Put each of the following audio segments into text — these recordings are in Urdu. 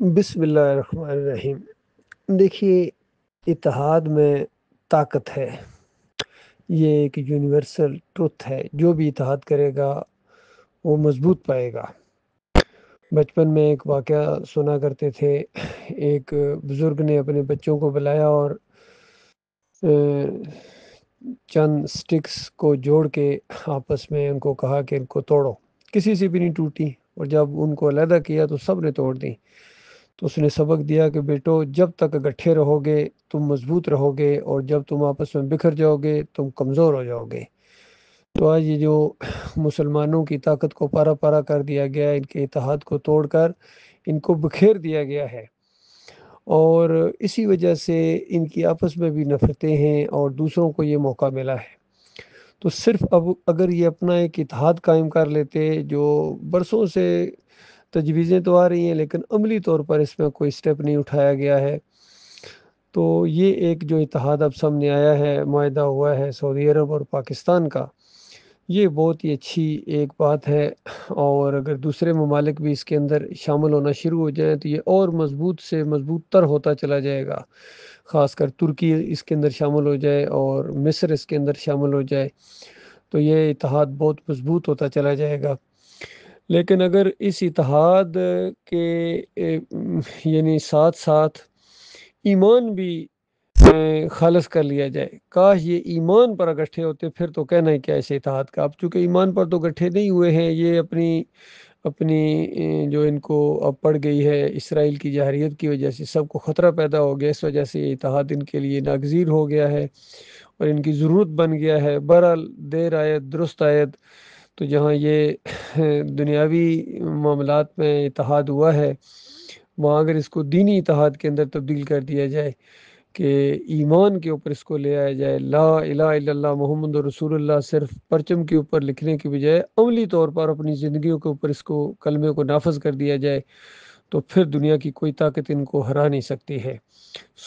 بسم اللہ الرحمن الرحیم۔ دیکھیے، اتحاد میں طاقت ہے۔ یہ ایک یونیورسل ٹروتھ ہے، جو بھی اتحاد کرے گا وہ مضبوط پائے گا۔ بچپن میں ایک واقعہ سنا کرتے تھے، ایک بزرگ نے اپنے بچوں کو بلایا اور چند سٹکس کو جوڑ کے آپس میں ان کو کہا کہ ان کو توڑو، کسی سے بھی نہیں ٹوٹی، اور جب ان کو علیحدہ کیا تو سب نے توڑ دی۔ تو اس نے سبق دیا کہ بیٹو، جب تک اکٹھے رہو گے تم مضبوط رہو گے، اور جب تم آپس میں بکھر جاؤ گے تم کمزور ہو جاؤ گے۔ تو آج یہ جو مسلمانوں کی طاقت کو پارا پارا کر دیا گیا، ان کے اتحاد کو توڑ کر ان کو بکھیر دیا گیا ہے، اور اسی وجہ سے ان کی آپس میں بھی نفرتیں ہیں اور دوسروں کو یہ موقع ملا ہے۔ تو صرف اب اگر یہ اپنا ایک اتحاد قائم کر لیتے، جو برسوں سے تجویزیں تو آ رہی ہیں لیکن عملی طور پر اس میں کوئی سٹیپ نہیں اٹھایا گیا ہے، تو یہ ایک جو اتحاد اب سامنے آیا ہے، معاہدہ ہوا ہے سعودی عرب اور پاکستان کا، یہ بہت ہی اچھی ایک بات ہے۔ اور اگر دوسرے ممالک بھی اس کے اندر شامل ہونا شروع ہو جائیں تو یہ اور مضبوط سے مضبوط تر ہوتا چلا جائے گا، خاص کر ترکی اس کے اندر شامل ہو جائے اور مصر اس کے اندر شامل ہو جائے تو یہ اتحاد بہت مضبوط ہوتا چلا جائے گا۔ لیکن اگر اس اتحاد کے یعنی ساتھ ساتھ ایمان بھی خالص کر لیا جائے، کاش یہ ایمان پر اکٹھے ہوتے، پھر تو کہنا ہی کیا اس اتحاد کا۔ اب چونکہ ایمان پر تو اکٹھے نہیں ہوئے ہیں، یہ اپنی جو ان کو اب پڑ گئی ہے اسرائیل کی جارحیت کی وجہ سے سب کو خطرہ پیدا ہو گیا، اس وجہ سے یہ اتحاد ان کے لیے ناگزیر ہو گیا ہے اور ان کی ضرورت بن گیا ہے۔ بہرحال دیر آید درست آید، تو جہاں یہ دنیاوی معاملات میں اتحاد ہوا ہے، وہاں اگر اس کو دینی اتحاد کے اندر تبدیل کر دیا جائے کہ ایمان کے اوپر اس کو لے آیا جائے، لا الہ الا اللہ محمد رسول اللہ صرف پرچم کے اوپر لکھنے کی بجائے عملی طور پر اپنی زندگیوں کے اوپر اس کو کلمے کو نافذ کر دیا جائے، تو پھر دنیا کی کوئی طاقت ان کو ہرا نہیں سکتی ہے۔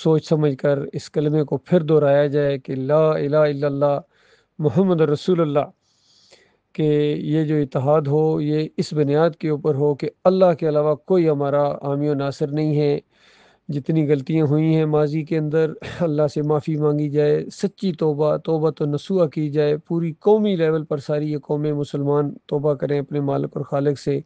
سوچ سمجھ کر اس کلمے کو پھر دہرایا جائے کہ لا الہ الا اللہ محمد رسول اللہ، کہ یہ جو اتحاد ہو یہ اس بنیاد کے اوپر ہو کہ اللہ کے علاوہ کوئی ہمارا حامی و ناصر نہیں ہے۔ جتنی غلطیاں ہوئی ہیں ماضی کے اندر، اللہ سے معافی مانگی جائے، سچی توبہ توبہ نصوحہ کی جائے، پوری قومی لیول پر ساری یہ قومیں مسلمان توبہ کریں اپنے مالک اور خالق سے،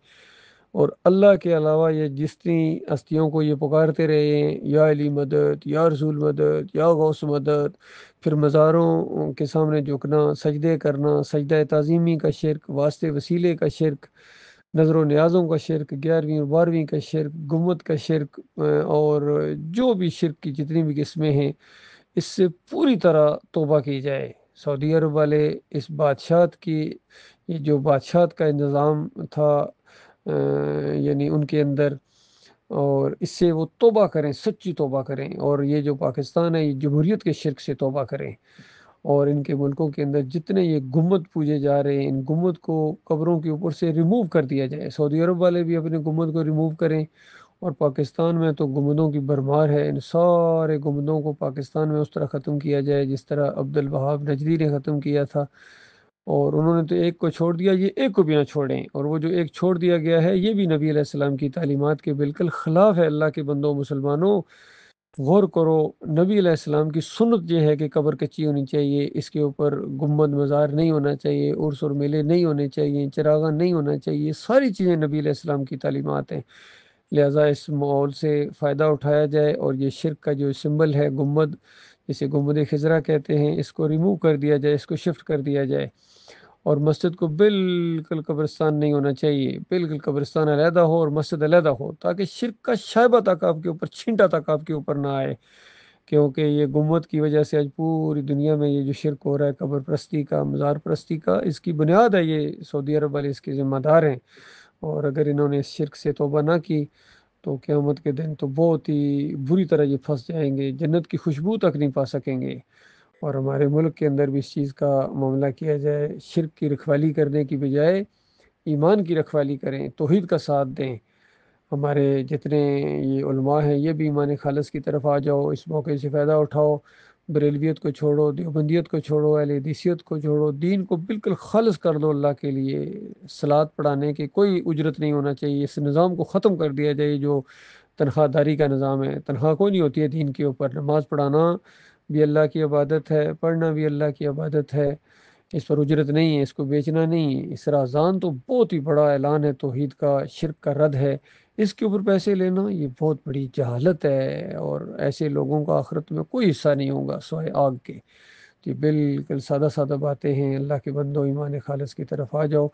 اور اللہ کے علاوہ یہ جتنی ہستیوں کو یہ پکارتے رہے ہیں، یا علی مدد، یا رسول مدد، یا غوث مدد، پھر مزاروں کے سامنے جھکنا، سجدے کرنا، سجدہ تعظیمی کا شرک، واسطے وسیلے کا شرک، نظر و نیازوں کا شرک، 11ویں اور 12ویں کا شرک، گنبد کا شرک، اور جو بھی شرک کی جتنی بھی قسمیں ہیں، اس سے پوری طرح توبہ کی جائے۔ سعودی عرب والے اس بادشاہت کی، یہ جو بادشاہت کا انتظام تھا یعنی ان کے اندر، اور اس سے وہ توبہ کریں، سچی توبہ کریں، اور یہ جو پاکستان ہے یہ جمہوریت کے شرک سے توبہ کریں، اور ان کے ملکوں کے اندر جتنے یہ گنبد پوجے جا رہے ہیں ان گنبد کو قبروں کے اوپر سے ریموو کر دیا جائے۔ سعودی عرب والے بھی اپنے گنبد کو ریموو کریں، اور پاکستان میں تو گنبدوں کی بھرمار ہے، ان سارے گنبدوں کو پاکستان میں اس طرح ختم کیا جائے جس طرح عبد الوہاب نجدی نے ختم کیا تھا، اور انہوں نے تو ایک کو چھوڑ دیا، یہ ایک کو بھی نہ چھوڑیں، اور وہ جو ایک چھوڑ دیا گیا ہے یہ بھی نبی علیہ السلام کی تعلیمات کے بالکل خلاف ہے۔ اللہ کے بندوں مسلمانوں، غور کرو، نبی علیہ السلام کی سنت یہ ہے کہ قبر کچی ہونی چاہیے، اس کے اوپر گنبد مزار نہیں ہونا چاہیے، عرس اور میلے نہیں ہونے چاہیے، چراغاں نہیں ہونا چاہیے، ساری چیزیں نبی علیہ السلام کی تعلیمات ہیں۔ لہٰذا اس ماحول سے فائدہ اٹھایا جائے، اور یہ شرک کا جو سمبل ہے گنبد، جسے گنبد خضرا کہتے ہیں، اس کو ریموو کر دیا جائے، اس کو شفٹ کر دیا جائے، اور مسجد کو بالکل قبرستان نہیں ہونا چاہیے، بالکل قبرستان علیحدہ ہو اور مسجد علیحدہ ہو، تاکہ شرک کا شائبہ تک آپ کے اوپر، چھینٹا تک آپ کے اوپر نہ آئے، کیونکہ یہ گنبد کی وجہ سے آج پوری دنیا میں یہ جو شرک ہو رہا ہے قبر پرستی کا، مزار پرستی کا، اس کی بنیاد ہے یہ سعودی عرب والے اس کے ذمہ دار ہیں، اور اگر انہوں نے اس شرک سے توبہ نہ کی تو قیامت کے دن تو بہت ہی بری طرح یہ پھنس جائیں گے، جنت کی خوشبو تک نہیں پا سکیں گے۔ اور ہمارے ملک کے اندر بھی اس چیز کا معاملہ کیا جائے، شرک کی رکھوالی کرنے کی بجائے ایمان کی رکھوالی کریں، توحید کا ساتھ دیں۔ ہمارے جتنے یہ علماء ہیں یہ بھی ایمان خالص کی طرف آ جاؤ، اس موقع سے فائدہ اٹھاؤ، بریلویت کو چھوڑو، دیوبندیت کو چھوڑو، اہل حدیثیت کو چھوڑو، دین کو بالکل خالص کر دو اللہ کے لیے۔ صلوات پڑھانے کی کوئی اجرت نہیں ہونا چاہیے، اس نظام کو ختم کر دیا جائے جو تنخواہ داری کا نظام ہے، تنخواہ کوئی نہیں ہوتی ہے دین کے اوپر۔ نماز پڑھانا بھی اللہ کی عبادت ہے، پڑھنا بھی اللہ کی عبادت ہے، اس پر اجرت نہیں ہے، اس کو بیچنا نہیں ہے۔ اسرا اذان تو بہت ہی بڑا اعلان ہے توحید کا، شرک کا رد ہے، اس کے اوپر پیسے لینا یہ بہت بڑی جہالت ہے، اور ایسے لوگوں کا آخرت میں کوئی حصہ نہیں ہوگا سوائے آگ کے۔ یہ بالکل سادہ سادہ باتیں ہیں۔ اللہ کے بندو، ایمان خالص کی طرف آ جاؤ،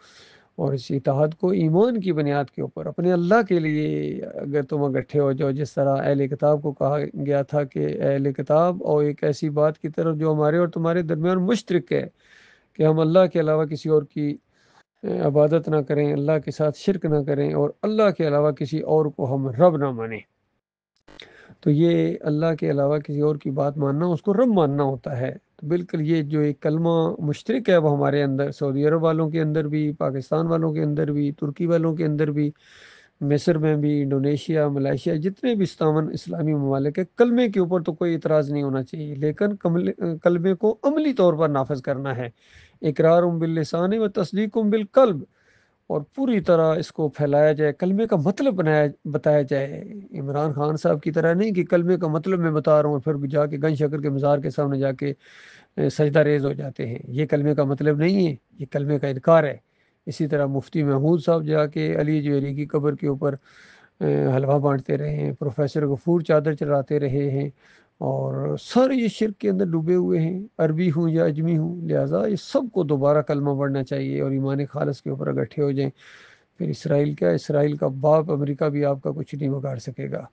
اور اس اتحاد کو ایمان کی بنیاد کے اوپر اپنے اللہ کے لیے اگر تم اکٹھے ہو جاؤ، جس طرح اہل کتاب کو کہا گیا تھا کہ اہل کتاب اور ایک ایسی بات کی طرف جو ہمارے اور تمہارے درمیان مشترک ہے، کہ ہم اللہ کے علاوہ کسی اور کی عبادت نہ کریں، اللہ کے ساتھ شرک نہ کریں، اور اللہ کے علاوہ کسی اور کو ہم رب نہ مانیں۔ تو یہ اللہ کے علاوہ کسی اور کی بات ماننا، اس کو رب ماننا ہوتا ہے۔ تو بالکل یہ جو ایک کلمہ مشترک ہے وہ ہمارے اندر، سعودی عرب والوں کے اندر بھی، پاکستان والوں کے اندر بھی، ترکی والوں کے اندر بھی، مصر میں بھی، انڈونیشیا، ملائیشیا، جتنے بھی 57 اسلامی ممالک ہے، کلمے کے اوپر تو کوئی اعتراض نہیں ہونا چاہیے، لیکن کلمے کو عملی طور پر نافذ کرنا ہے۔ اقرار باللسان و تصدیق بالقلب، اور پوری طرح اس کو پھیلایا جائے، کلمے کا مطلب بتایا جائے۔ عمران خان صاحب کی طرح نہیں کہ کلمے کا مطلب میں بتا رہا ہوں، پھر جا کے گن شکر کے مزار کے سامنے جا کے سجدہ ریز ہو جاتے ہیں۔ یہ کلمے کا مطلب نہیں ہے، یہ کلمے کا انکار ہے۔ اسی طرح مفتی محمود صاحب جا کے علی جویری کی قبر کے اوپر حلوہ بانٹتے رہے ہیں، پروفیسر غفور چادر چلاتے رہے ہیں، اور سارے یہ شرک کے اندر ڈوبے ہوئے ہیں، عربی ہوں یا اجمی ہوں۔ لہٰذا یہ سب کو دوبارہ کلمہ پڑھنا چاہیے اور ایمان خالص کے اوپر اکٹھے ہو جائیں۔ پھر اسرائیل کیا، اسرائیل کا باپ امریکہ بھی آپ کا کچھ نہیں بگاڑ سکے گا،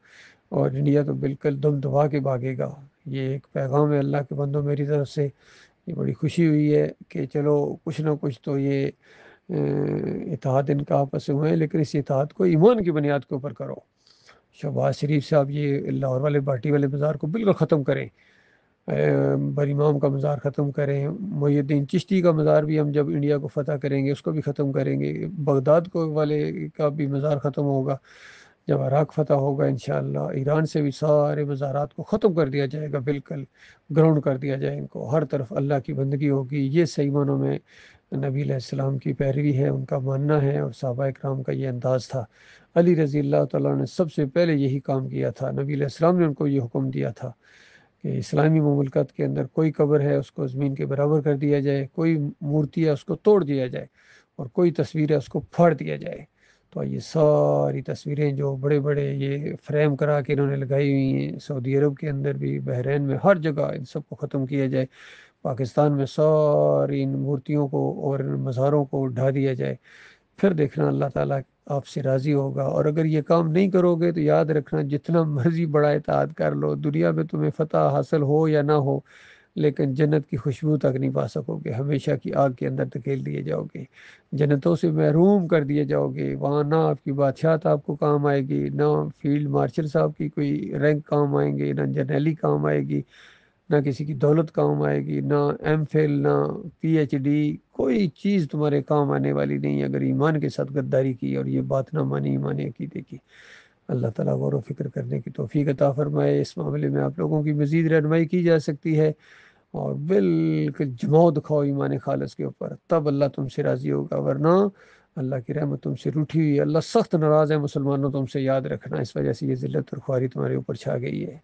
اور انڈیا تو بالکل دم دبا کے بھاگے گا۔ یہ ایک پیغام ہے اللہ کے بندوں میری طرف سے۔ یہ بڑی خوشی ہوئی ہے کہ چلو کچھ نہ کچھ تو یہ اتحاد ان کا آپس میں ہوئے، لیکن اس اتحاد کو ایمان کی بنیاد کے اوپر کرو۔ شہباز شریف صاحب یہ لاہور والے بھاٹی والے بازار کو بالکل ختم کریں، بر امام کا مزار ختم کریں، محی الدین چشتی کا مزار بھی ہم جب انڈیا کو فتح کریں گے اس کو بھی ختم کریں گے، بغداد کو والے کا بھی مزار ختم ہوگا جب عراق فتح ہوگا انشاءاللہ۔ ایران سے بھی سارے مزارات کو ختم کر دیا جائے گا، بالکل گراؤنڈ کر دیا جائے ان کو، ہر طرف اللہ کی بندگی ہوگی۔ یہ صحیح معنوں میں نبی علیہ السلام کی پیروی ہے، ان کا ماننا ہے، اور صحابہ اکرام کا یہ انداز تھا۔ علی رضی اللہ تعالیٰ نے سب سے پہلے یہی کام کیا تھا، نبی علیہ السلام نے ان کو یہ حکم دیا تھا کہ اسلامی مملکت کے اندر کوئی قبر ہے اس کو زمین کے برابر کر دیا جائے، کوئی مورتی ہے اس کو توڑ دیا جائے، اور کوئی تصویر ہے اس کو پھاڑ دیا جائے۔ تو یہ ساری تصویریں جو بڑے بڑے یہ فریم کرا کے انہوں نے لگائی ہوئی ہیں، سعودی عرب کے اندر بھی، بحرین میں، ہر جگہ ان سب کو ختم کیا جائے۔ پاکستان میں ساری ان مورتیوں کو اور ان مزاروں کو ڈھا دیا جائے، پھر دیکھنا اللہ تعالیٰ آپ سے راضی ہوگا۔ اور اگر یہ کام نہیں کرو گے تو یاد رکھنا جتنا مرضی بڑا اتحاد کر لو، دنیا میں تمہیں فتح حاصل ہو یا نہ ہو، لیکن جنت کی خوشبو تک نہیں پا سکو گے، ہمیشہ کی آگ کے اندر دھکیل دیے جاؤ گے، جنتوں سے محروم کر دیے جاؤ گے۔ وہاں نہ آپ کی بادشاہت آپ کو کام آئے گی، نہ فیلڈ مارشل صاحب کی کوئی رینک کام آئیں گے، نہ جرنیلی کام آئے گی، نہ کسی کی دولت کام آئے گی، نہ ایم فل، نہ پی ایچ ڈی، کوئی چیز تمہارے کام آنے والی نہیں اگر ایمان کے ساتھ غداری کی اور یہ بات نہ مانی ایمان عقیدے کی۔ اللہ تعالیٰ غور و فکر کرنے کی توفیق عطا فرمائے۔ اس معاملے میں آپ لوگوں کی مزید رہنمائی کی جا سکتی ہے، اور بالکل جماؤ دکھاؤ ایمان خالص کے اوپر، تب اللہ تم سے راضی ہوگا، ورنہ اللہ کی رحمت تم سے روٹھی ہوئی ہے، اللہ سخت ناراض ہے مسلمانوں تم سے، یاد رکھنا۔ اس وجہ سے یہ ذلت اور خواری تمہارے اوپر چھا گئی ہے۔